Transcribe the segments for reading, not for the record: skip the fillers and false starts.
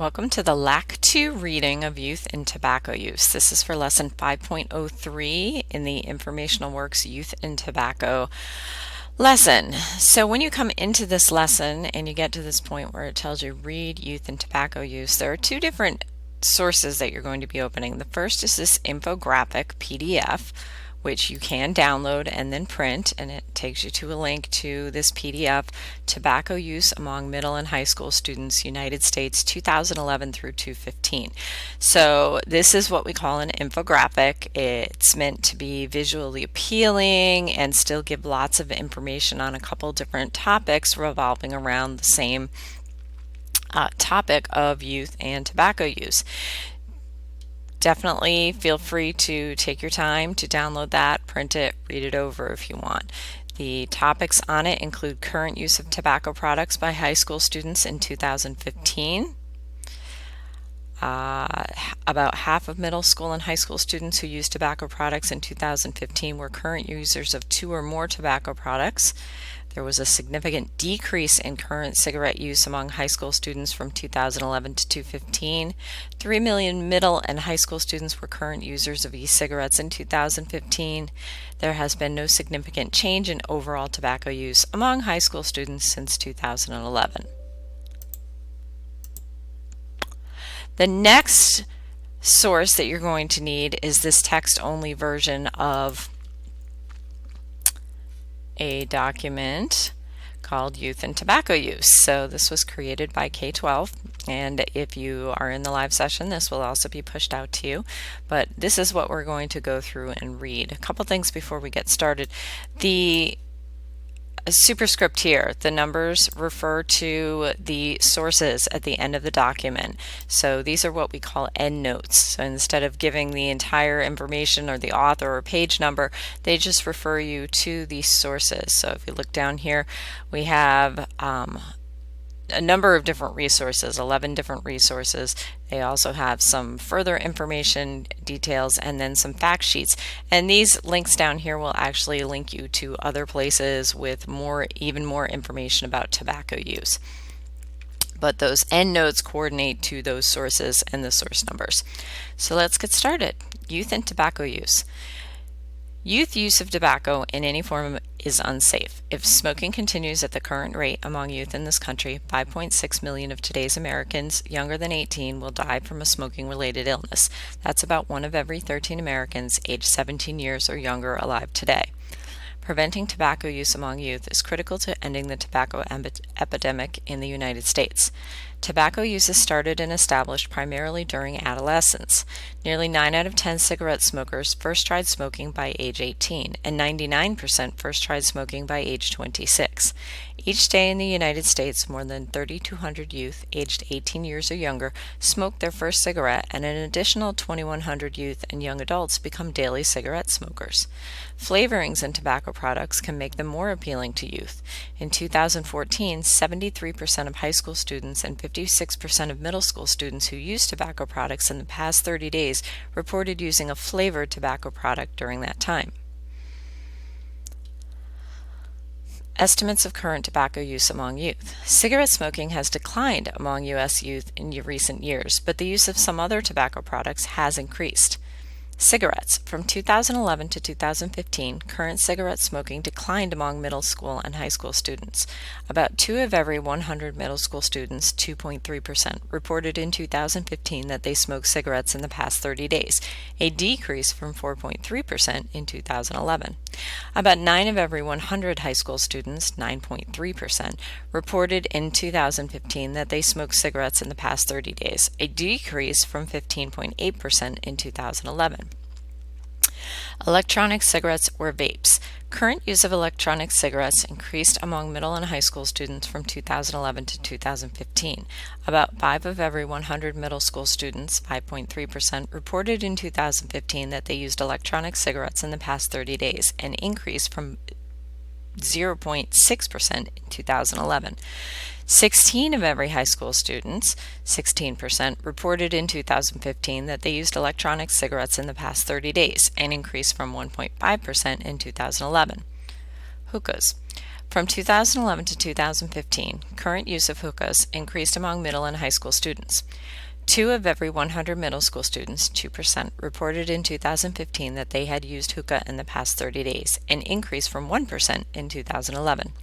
Welcome to the LAC 2 reading of Youth and Tobacco Use. This is for lesson 5.03 in the Informational Works Youth and Tobacco lesson. So when you come into this lesson and you get to this point where it tells you read Youth and Tobacco Use, there are two different sources that you're going to be opening. The first is this infographic PDF, which you can download and then print, and it takes you to a link to this PDF, Tobacco Use Among Middle and High School Students, United States 2011 through 2015. So this is what we call an infographic. It's meant to be visually appealing and still give lots of information on a couple different topics revolving around the same topic of youth and tobacco use. Definitely feel free to take your time to download that, print it, read it over if you want. The topics on it include current use of tobacco products by high school students in 2015. About half of middle school and high school students who used tobacco products in 2015 were current users of 2 or more tobacco products. There was a significant decrease in current cigarette use among high school students from 2011 to 2015. 3 million middle and high school students were current users of e-cigarettes in 2015. There has been no significant change in overall tobacco use among high school students since 2011. The next source that you're going to need is this text-only version of a document called Youth and Tobacco Use. So this was created by K-12, and if you are in the live session, this will also be pushed out to you. But this is what we're going to go through and read. A couple things before we get started. The superscript here, the numbers refer to the sources at the end of the document. So these are what we call endnotes. So instead of giving the entire information or the author or page number, they just refer you to the sources. So if you look down here, we have a number of different resources, 11 different resources. They also have some further information details and then some fact sheets. And these links down here will actually link you to other places with even more information about tobacco use. But those endnotes coordinate to those sources and the source numbers. So let's get started. Youth and tobacco use. Youth use of tobacco in any form is unsafe. If smoking continues at the current rate among youth in this country, 5.6 million of today's Americans younger than 18 will die from a smoking-related illness. That's about 1 of every 13 Americans aged 17 years or younger alive today. Preventing tobacco use among youth is critical to ending the tobacco epidemic in the United States. Tobacco use is started and established primarily during adolescence. Nearly 9 out of 10 cigarette smokers first tried smoking by age 18, and 99% first tried smoking by age 26. Each day in the United States, more than 3,200 youth aged 18 years or younger smoke their first cigarette, and an additional 2,100 youth and young adults become daily cigarette smokers. Flavorings in tobacco products can make them more appealing to youth. In 2014, 73% of high school students and 56% of middle school students who used tobacco products in the past 30 days reported using a flavored tobacco product during that time. Estimates of current tobacco use among youth. Cigarette smoking has declined among U.S. youth in recent years, but the use of some other tobacco products has increased. Cigarettes. From 2011 to 2015, current cigarette smoking declined among middle school and high school students. About 2 of every 100 middle school students, 2.3%, reported in 2015 that they smoked cigarettes in the past 30 days, a decrease from 4.3% in 2011. About 9 of every 100 high school students, 9.3%, reported in 2015 that they smoked cigarettes in the past 30 days, a decrease from 15.8% in 2011. Electronic cigarettes or vapes. Current use of electronic cigarettes increased among middle and high school students from 2011 to 2015. About 5 of every 100 middle school students, 5.3%, reported in 2015 that they used electronic cigarettes in the past 30 days, an increase from 0.6% in 2011. 16 of every high school students, 16%, reported in 2015 that they used electronic cigarettes in the past 30 days, an increase from 1.5% in 2011. Hookahs. From 2011 to 2015, current use of hookahs increased among middle and high school students. 2 of every 100 middle school students, 2%, reported in 2015 that they had used hookah in the past 30 days, an increase from 1% in 2011.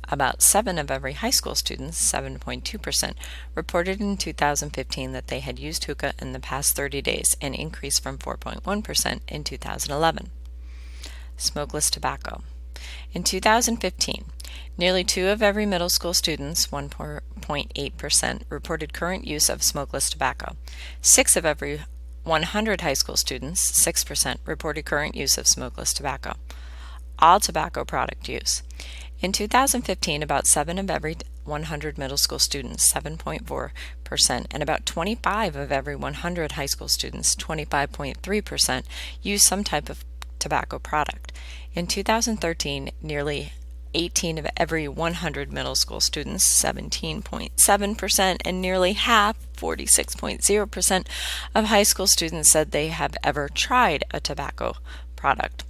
About 7 of every high school students, 7.2%, reported in 2015 that they had used hookah in the past 30 days, an increase from 4.1% in 2011. Smokeless tobacco. In 2015, nearly 2 of every middle school students, 1.8%, reported current use of smokeless tobacco. 6 of every 100 high school students, 6%, reported current use of smokeless tobacco. All tobacco product use. In 2015, about 7 of every 100 middle school students, 7.4%, and about 25 of every 100 high school students, 25.3%, used some type of tobacco product. In 2013, nearly 18 of every 100 middle school students, 17.7%, and nearly half, 46.0%, of high school students said they have ever tried a tobacco product.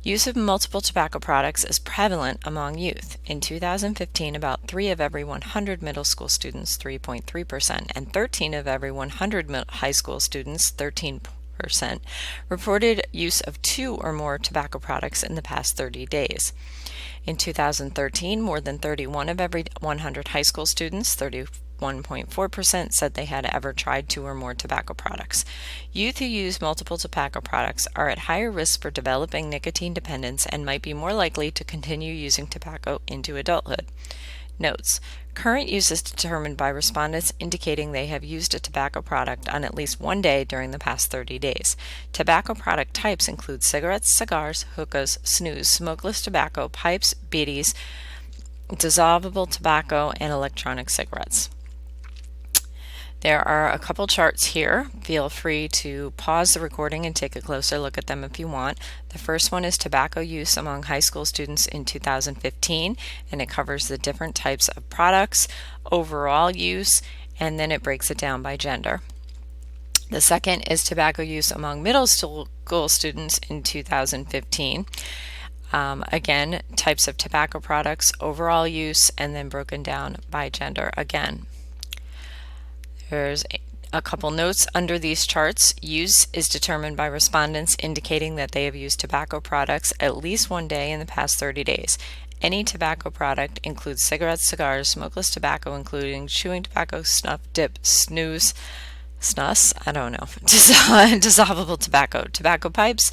Use of multiple tobacco products is prevalent among youth. In 2015, about 3 of every 100 middle school students, 3.3%, and 13 of every 100 high school students, 13%, reported use of 2 or more tobacco products in the past 30 days. In 2013, more than 31 of every 100 high school students, 31.4%, said they had ever tried 2 or more tobacco products. Youth who use multiple tobacco products are at higher risk for developing nicotine dependence and might be more likely to continue using tobacco into adulthood. Notes: current use is determined by respondents indicating they have used a tobacco product on at least one day during the past 30 days. Tobacco product types include cigarettes, cigars, hookahs, snus, smokeless tobacco, pipes, biddies, dissolvable tobacco, and electronic cigarettes. There are a couple charts here. Feel free to pause the recording and take a closer look at them if you want. The first one is tobacco use among high school students in 2015, and it covers the different types of products, overall use, and then it breaks it down by gender. The second is tobacco use among middle school students in 2015. Again, types of tobacco products, overall use, and then broken down by gender again. There's a couple notes under these charts. Use is determined by respondents indicating that they have used tobacco products at least one day in the past 30 days. Any tobacco product includes cigarettes, cigars, smokeless tobacco, including chewing tobacco, snuff, dip, snus, dissolvable tobacco, tobacco pipes,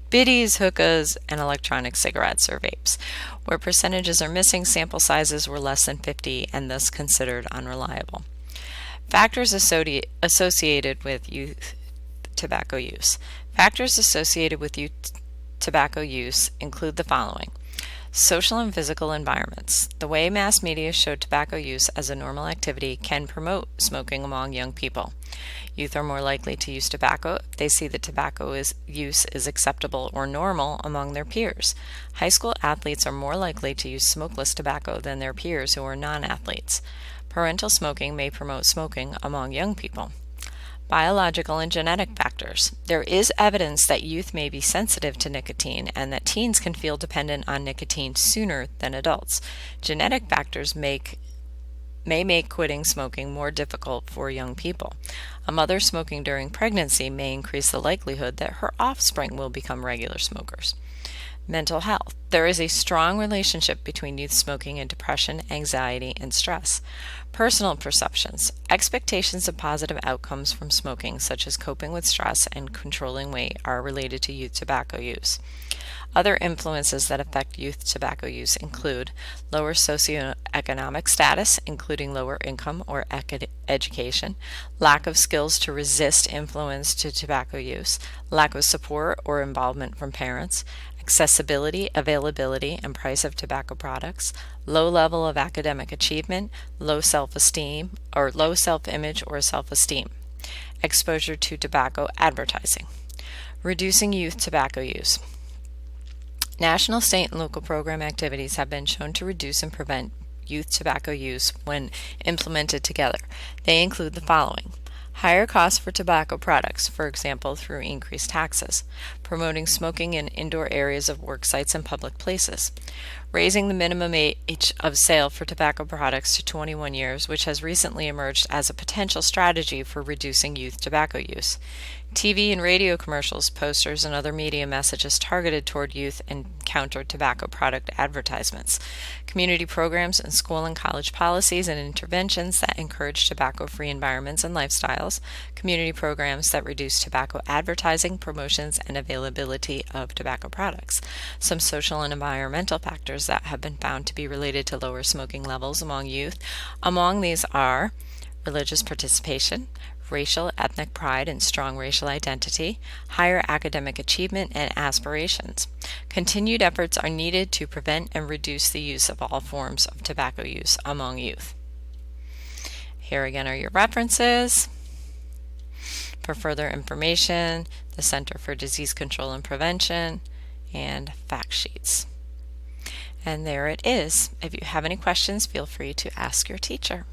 biddies, hookahs, and electronic cigarettes or vapes. Where percentages are missing, sample sizes were less than 50 and thus considered unreliable. Factors associated with youth tobacco use. Factors associated with youth tobacco use include the following: social and physical environments. The way mass media show tobacco use as a normal activity can promote smoking among young people. Youth are more likely to use tobacco if they see that tobacco use is acceptable or normal among their peers. High school athletes are more likely to use smokeless tobacco than their peers who are non-athletes. Parental smoking may promote smoking among young people. Biological and genetic factors. There is evidence that youth may be sensitive to nicotine and that teens can feel dependent on nicotine sooner than adults. Genetic factors may make quitting smoking more difficult for young people. A mother smoking during pregnancy may increase the likelihood that her offspring will become regular smokers. Mental health. There is a strong relationship between youth smoking and depression, anxiety, and stress. Personal perceptions. Expectations of positive outcomes from smoking, such as coping with stress and controlling weight, are related to youth tobacco use. Other influences that affect youth tobacco use include lower socioeconomic status, including lower income or education, lack of skills to resist influence to tobacco use, lack of support or involvement from parents, accessibility, availability, and price of tobacco products, low level of academic achievement, low self-esteem or low self-image or self-esteem, exposure to tobacco advertising. Reducing youth tobacco use. National, state, and local program activities have been shown to reduce and prevent youth tobacco use when implemented together. They include the following: higher costs for tobacco products, for example, through increased taxes. promoting smoking in indoor areas of work sites and public places, raising the minimum age of sale for tobacco products to 21 years, which has recently emerged as a potential strategy for reducing youth tobacco use, TV and radio commercials, posters, and other media messages targeted toward youth and counter tobacco product advertisements, community programs and school and college policies and interventions that encourage tobacco-free environments and lifestyles, community programs that reduce tobacco advertising, promotions, and availability of tobacco products. Some social and environmental factors that have been found to be related to lower smoking levels among youth. Among these are religious participation, racial, ethnic pride, and strong racial identity, higher academic achievement, and aspirations. Continued efforts are needed to prevent and reduce the use of all forms of tobacco use among youth. Here again are your references. For further information, the Center for Disease Control and Prevention, and fact sheets. And there it is. If you have any questions, feel free to ask your teacher.